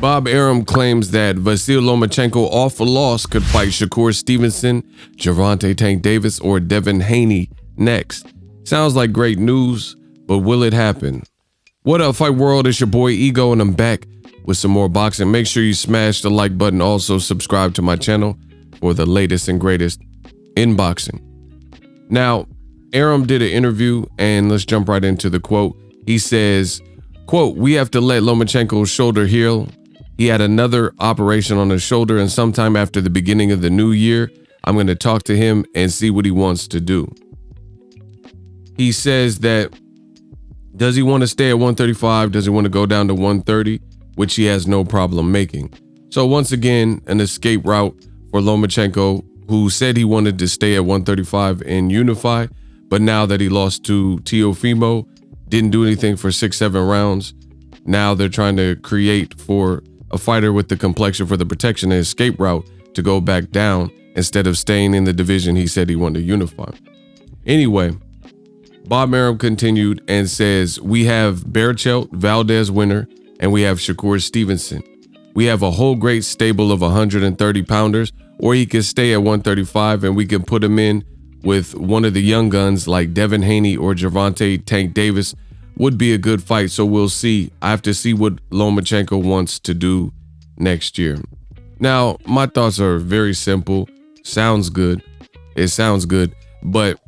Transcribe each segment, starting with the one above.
Bob Arum claims that Vasyl Lomachenko off a loss could fight Shakur Stevenson, Gervonta Tank Davis, or Devin Haney next. Sounds like great news, but will it happen? What up, Fight World? It's your boy Ego, and I'm back with some more boxing. Make sure you smash the like button. Also, subscribe to my channel for the latest and greatest in boxing. Now, Arum did an interview, and let's jump right into the quote. He says, quote, "We have to let Lomachenko's shoulder heal. He had another operation on his shoulder, and sometime after the beginning of the new year, I'm going to talk to him and see what he wants to do." He says that, does he want to stay at 135? Does he want to go down to 130? Which he has no problem making. So once again, an escape route for Lomachenko, who said he wanted to stay at 135 and unify, but now that he lost to Teofimo, didn't do anything for 6-7 rounds. Now they're trying to create for a fighter with the complexion for the protection and escape route to go back down instead of staying in the division he said he wanted to unify. Anyway, Bob Arum continued and says, "We have Berchelt, Valdez winner, and we have Shakur Stevenson. We have a whole great stable of 130 pounders, or he can stay at 135 and we can put him in with one of the young guns like Devin Haney or Gervonta Tank Davis. Would be a good fight, so we'll see. I have to see what Lomachenko wants to do next year." Now, my thoughts are very simple. Sounds good. It sounds good, but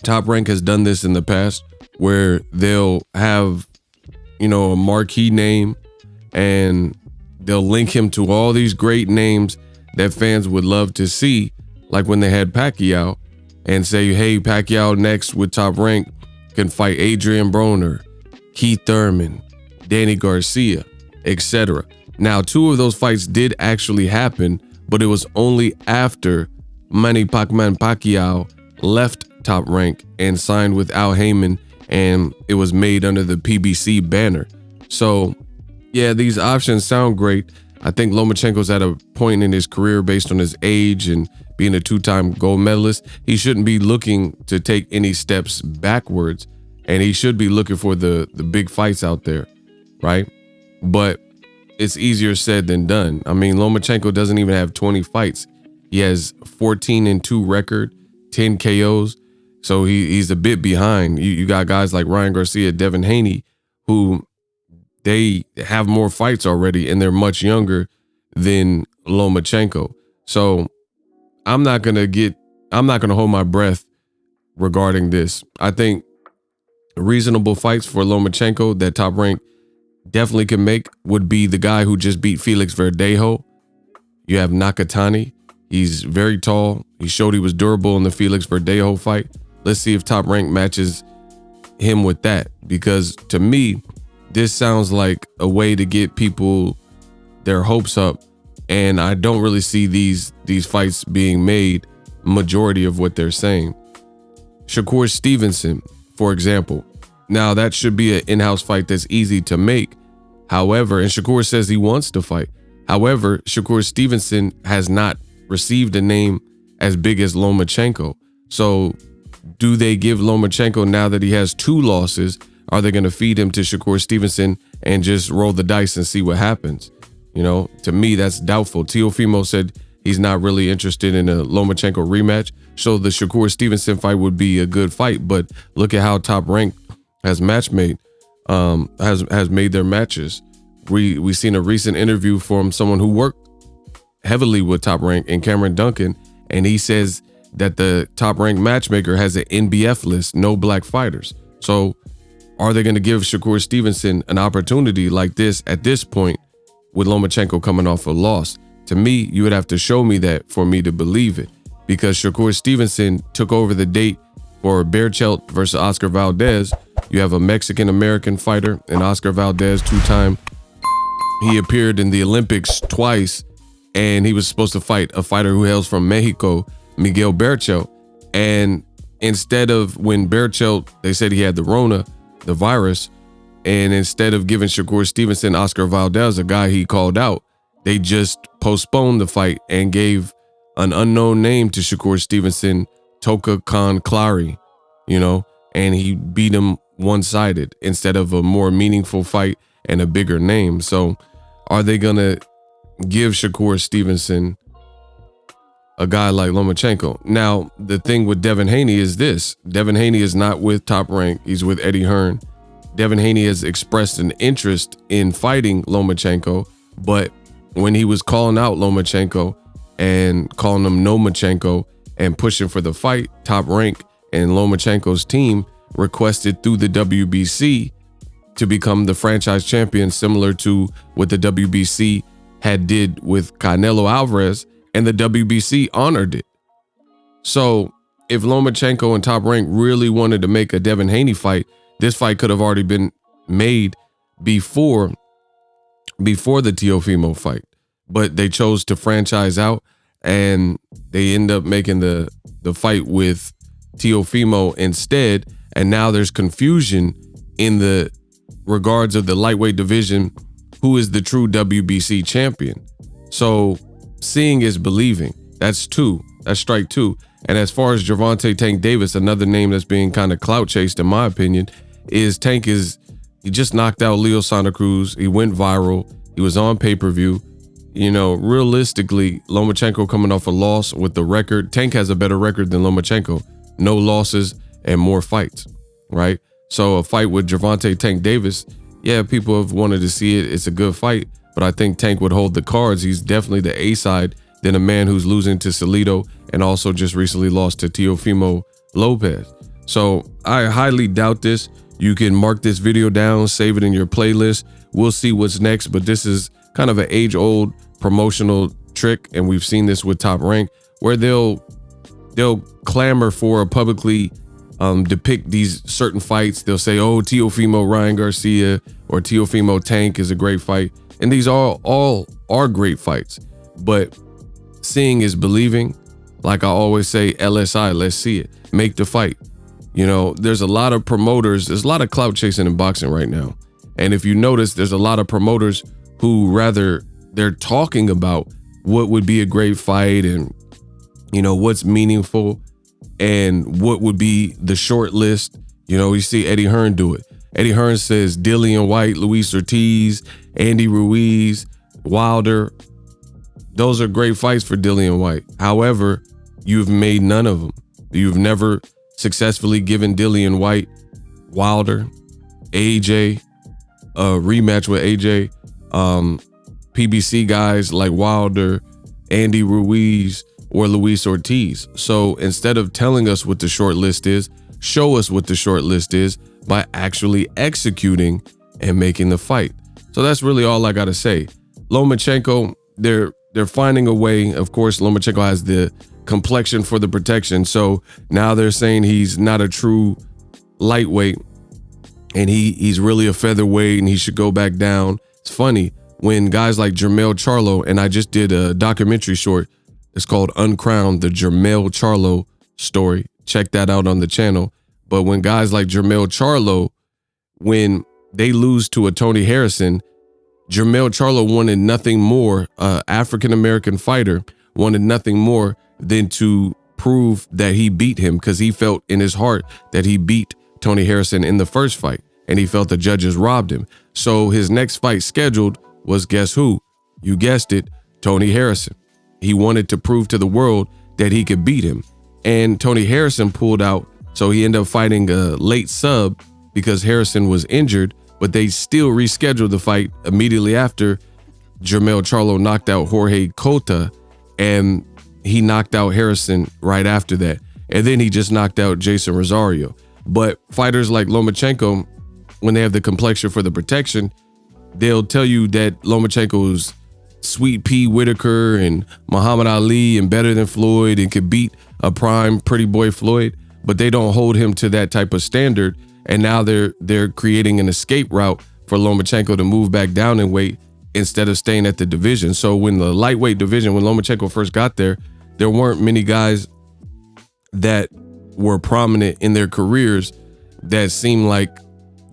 Top Rank has done this in the past where they'll have, a marquee name and they'll link him to all these great names that fans would love to see, like when they had Pacquiao, and say, hey, Pacquiao next with Top Rank can fight Adrian Broner, Keith Thurman, Danny Garcia, etc. Now, 2 of those fights did actually happen, but it was only after Manny Pacquiao left Top Rank and signed with Al Heyman, and it was made under the PBC banner. So, yeah, these options sound great. I think Lomachenko's at a point in his career based on his age and being a 2-time gold medalist. He shouldn't be looking to take any steps backwards, and he should be looking for the big fights out there, right? But it's easier said than done. I mean, Lomachenko doesn't even have 20 fights. He has 14-2 record, 10 KOs. So he's a bit behind. You got guys like Ryan Garcia, Devin Haney, who they have more fights already and they're much younger than Lomachenko. So I'm not gonna hold my breath regarding this. I think reasonable fights for Lomachenko that Top Rank definitely can make would be the guy who just beat Felix Verdejo. You have Nakatani. He's very tall. He showed he was durable in the Felix Verdejo fight. Let's see if Top Rank matches him with that, because to me, this sounds like a way to get people their hopes up, and I don't really see these fights being made majority of what they're saying. Shakur Stevenson, for example. Now, that should be an in-house fight that's easy to make. However, and Shakur says he wants to fight. However, Shakur Stevenson has not received a name as big as Lomachenko. So do they give Lomachenko, now that he has 2 losses, are they going to feed him to Shakur Stevenson and just roll the dice and see what happens? To me, that's doubtful. Teofimo said he's not really interested in a Lomachenko rematch. So the Shakur Stevenson fight would be a good fight. But look at how Top Rank has made their matches. We seen a recent interview from someone who worked heavily with Top Rank and Cameron Duncan, and he says that the Top Rank matchmaker has an NBF list, no black fighters. So are they going to give Shakur Stevenson an opportunity like this at this point with Lomachenko coming off a loss? To me, you would have to show me that for me to believe it, because Shakur Stevenson took over the date for Berchelt versus Oscar Valdez. You have a Mexican-American fighter, and Oscar Valdez, 2-time. He appeared in the Olympics twice, and he was supposed to fight a fighter who hails from Mexico, Miguel Berchelt. And instead of, when Berchelt, they said he had the virus, and instead of giving Shakur Stevenson Oscar Valdez, a guy he called out, they just postponed the fight and gave an unknown name to Shakur Stevenson, Toka Khan Clary, and he beat him one-sided instead of a more meaningful fight and a bigger name. So are they going to give Shakur Stevenson a guy like Lomachenko? Now, the thing with Devin Haney is this. Devin Haney is not with Top Rank. He's with Eddie Hearn. Devin Haney has expressed an interest in fighting Lomachenko, but when he was calling out Lomachenko and calling him Nomachenko and pushing for the fight, Top Rank and Lomachenko's team requested through the WBC to become the franchise champion, similar to what the WBC had did with Canelo Alvarez, and the WBC honored it. So if Lomachenko and Top Rank really wanted to make a Devin Haney fight, this fight could have already been made before the Teofimo fight, but they chose to franchise out, and they end up making the fight with Teofimo instead. And now there's confusion in the regards of the lightweight division, who is the true WBC champion. So seeing is believing. That's two. That's strike two. And as far as Gervonta Tank Davis, another name that's being kind of clout chased, in my opinion, is Tank he just knocked out Leo Santa Cruz. He went viral. He was on pay-per-view. You know, realistically, Lomachenko coming off a loss with the record. Tank has a better record than Lomachenko. No losses and more fights, right? So a fight with Gervonta Tank Davis, yeah, people have wanted to see it. It's a good fight, but I think Tank would hold the cards. He's definitely the A side than a man who's losing to Salido and also just recently lost to Teofimo Lopez. So I highly doubt this. You can mark this video down, save it in your playlist. We'll see what's next, but this is kind of an age-old promotional trick, and we've seen this with Top Rank, where they'll clamor for or publicly depict these certain fights. They'll say, oh, Teofimo Ryan Garcia or Teofimo Tank is a great fight. And these all are great fights. But seeing is believing. Like I always say, LSI, let's see it. Make the fight. You know, there's a lot of promoters. There's a lot of clout chasing in boxing right now. And if you notice, there's a lot of promoters who rather they're talking about what would be a great fight and, you know, what's meaningful and what would be the short list. You know, you see Eddie Hearn do it. Eddie Hearn says Dillian White, Luis Ortiz, Andy Ruiz, Wilder. Those are great fights for Dillian White. However, you've made none of them. You've never successfully given Dillian White, Wilder, AJ, a rematch with AJ, PBC guys like Wilder, Andy Ruiz, or Luis Ortiz. So instead of telling us what the short list is, show us what the short list is by actually executing and making the fight. So that's really all I gotta say. Lomachenko, they're finding a way. Of course, Lomachenko has the complexion for the protection. So now they're saying he's not a true lightweight and he's really a featherweight and he should go back down. It's funny when guys like Jermell Charlo, and I just did a documentary short. It's called Uncrowned, the Jermell Charlo story. Check that out on the channel. But when guys like Jermell Charlo, when they lose to a Tony Harrison, Jermell Charlo wanted nothing more, African-American fighter, wanted nothing more than to prove that he beat him, because he felt in his heart that he beat Tony Harrison in the first fight, and he felt the judges robbed him. So his next fight scheduled was, guess who? You guessed it, Tony Harrison. He wanted to prove to the world that he could beat him. And Tony Harrison pulled out, so he ended up fighting a late sub because Harrison was injured, but they still rescheduled the fight immediately after Jermell Charlo knocked out Jorge Cota, and he knocked out Harrison right after that. And then he just knocked out Jason Rosario. But fighters like Lomachenko, when they have the complexion for the protection, they'll tell you that Lomachenko's Sweet Pea Whitaker and Muhammad Ali and better than Floyd and could beat a prime pretty boy Floyd, but they don't hold him to that type of standard. And now they're creating an escape route for Lomachenko to move back down in weight instead of staying at the division. So when the lightweight division, when Lomachenko first got there weren't many guys that were prominent in their careers that seemed like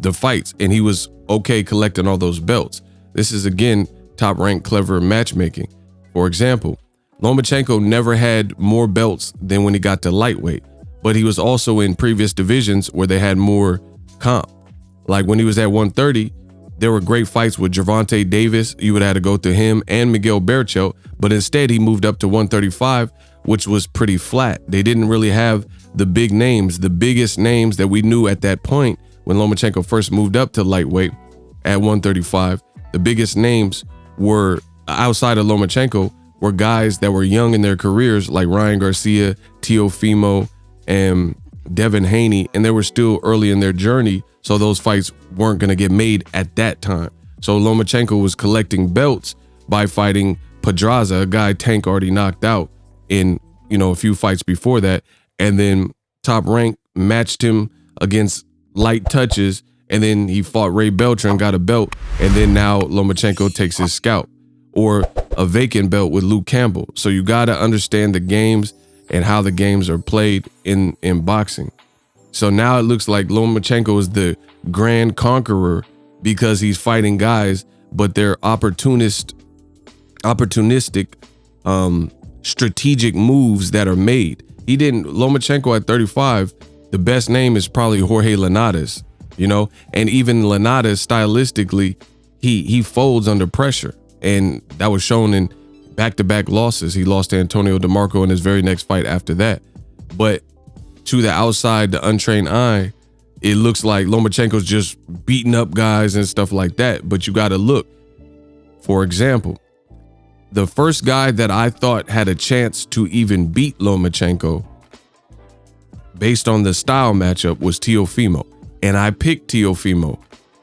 the fights, and he was okay collecting all those belts. This is, again, Top Rank clever matchmaking. For example, Lomachenko never had more belts than when he got to lightweight, but he was also in previous divisions where they had more comp. Like when he was at 130, there were great fights with Gervonta Davis. You would have had to go through him and Miguel Berchelt, but instead he moved up to 135, which was pretty flat. They didn't really have the big names, the biggest names that we knew at that point when Lomachenko first moved up to lightweight at 135. The biggest names were, outside of Lomachenko, were guys that were young in their careers, like Ryan Garcia, Teofimo, and Devin Haney, and they were still early in their journey, so those fights weren't going to get made at that time. So Lomachenko was collecting belts by fighting Pedraza, a guy Tank already knocked out in, a few fights before that, and then Top Rank matched him against light touches, and then he fought Ray Beltran, got a belt, and then now Lomachenko takes his scalp, or a vacant belt with Luke Campbell. So you got to understand the games and how the games are played in boxing. So now it looks like Lomachenko is the grand conqueror because he's fighting guys, but they're opportunistic, strategic moves that are made. Lomachenko at 35, the best name is probably Jorge Linares, and even Linares stylistically, he folds under pressure. And that was shown in back-to-back losses. He lost to Antonio DeMarco in his very next fight after that. But to the outside, the untrained eye, it looks like Lomachenko's just beating up guys and stuff like that. But you got to look. For example, the first guy that I thought had a chance to even beat Lomachenko based on the style matchup was Teofimo. And I picked Teofimo.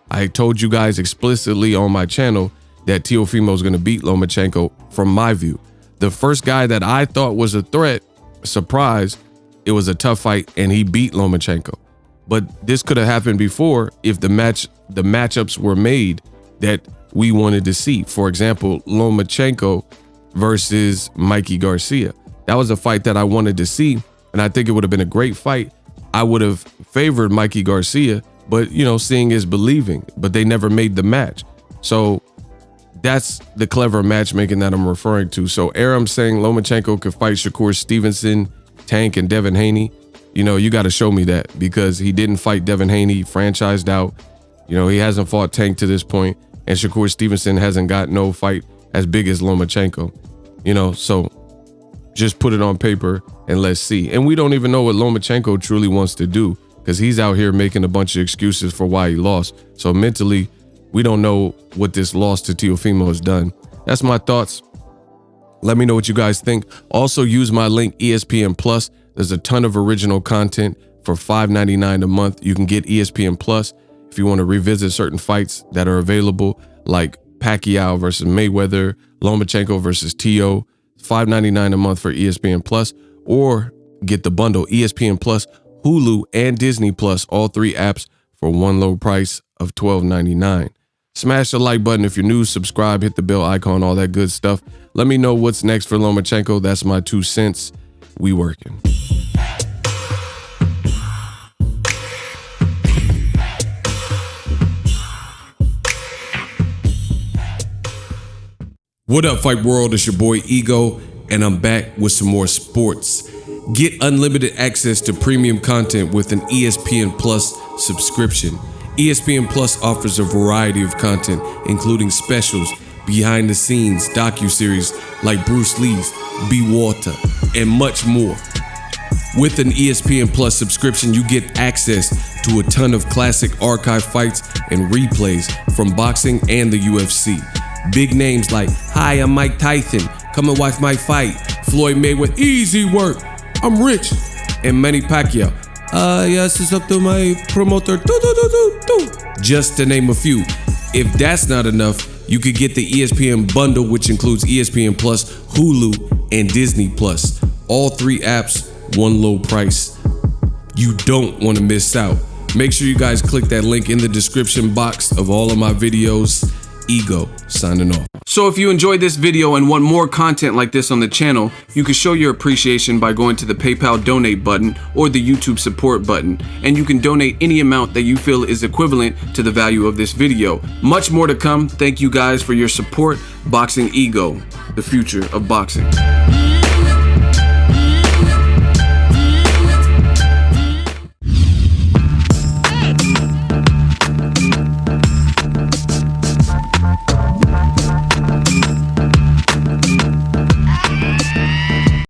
I told you guys explicitly on my channel that Teofimo is going to beat Lomachenko from my view. The first guy that I thought was a threat, surprise, it was a tough fight and he beat Lomachenko. But this could have happened before if the matchups were made that we wanted to see. For example, Lomachenko versus Mikey Garcia. That was a fight that I wanted to see, and I think it would have been a great fight. I would have favored Mikey Garcia, but seeing is believing, but they never made the match. So that's the clever matchmaking that I'm referring to. So Arum saying Lomachenko could fight Shakur Stevenson, Tank, and Devin Haney. You got to show me that, because he didn't fight Devin Haney, franchised out. He hasn't fought Tank to this point, and Shakur Stevenson hasn't got no fight as big as Lomachenko. So just put it on paper and let's see. And we don't even know what Lomachenko truly wants to do, because he's out here making a bunch of excuses for why he lost. So mentally, we don't know what this loss to Teofimo has done. That's my thoughts. Let me know what you guys think. Also, use my link, ESPN Plus. There's a ton of original content for $5.99 a month. You can get ESPN Plus if you want to revisit certain fights that are available, like Pacquiao versus Mayweather, Lomachenko versus Teo. $5.99 a month for ESPN Plus, or get the bundle, ESPN Plus, Hulu, and Disney Plus, all three apps for one low price of $12.99. Smash the like button if you're new, subscribe, hit the bell icon, all that good stuff. Let me know what's next for Lomachenko. That's my 2 cents. We working. What up, Fight World? It's your boy Ego, and I'm back with some more sports. Get unlimited access to premium content with an ESPN Plus subscription. ESPN Plus offers a variety of content, including specials, behind the scenes, docuseries like Bruce Lee's Be Water, and much more. With an ESPN Plus subscription, you get access to a ton of classic archive fights and replays from boxing and the UFC. Big names like, "Hi, I'm Mike Tyson. Come and watch my fight." Floyd Mayweather, "Easy work. I'm rich." And Manny Pacquiao, "Yes, it's up to my promoter. Just to name a few. If that's not enough, you could get the ESPN bundle, which includes ESPN Plus, Hulu, and Disney Plus. All three apps, one low price. You don't want to miss out. Make sure you guys click that link in the description box of all of my videos. Ego, signing off. So if you enjoyed this video and want more content like this on the channel, you can show your appreciation by going to the PayPal donate button or the YouTube support button, and you can donate any amount that you feel is equivalent to the value of this video. Much more to come. Thank you guys for your support. Boxing Ego, the future of boxing.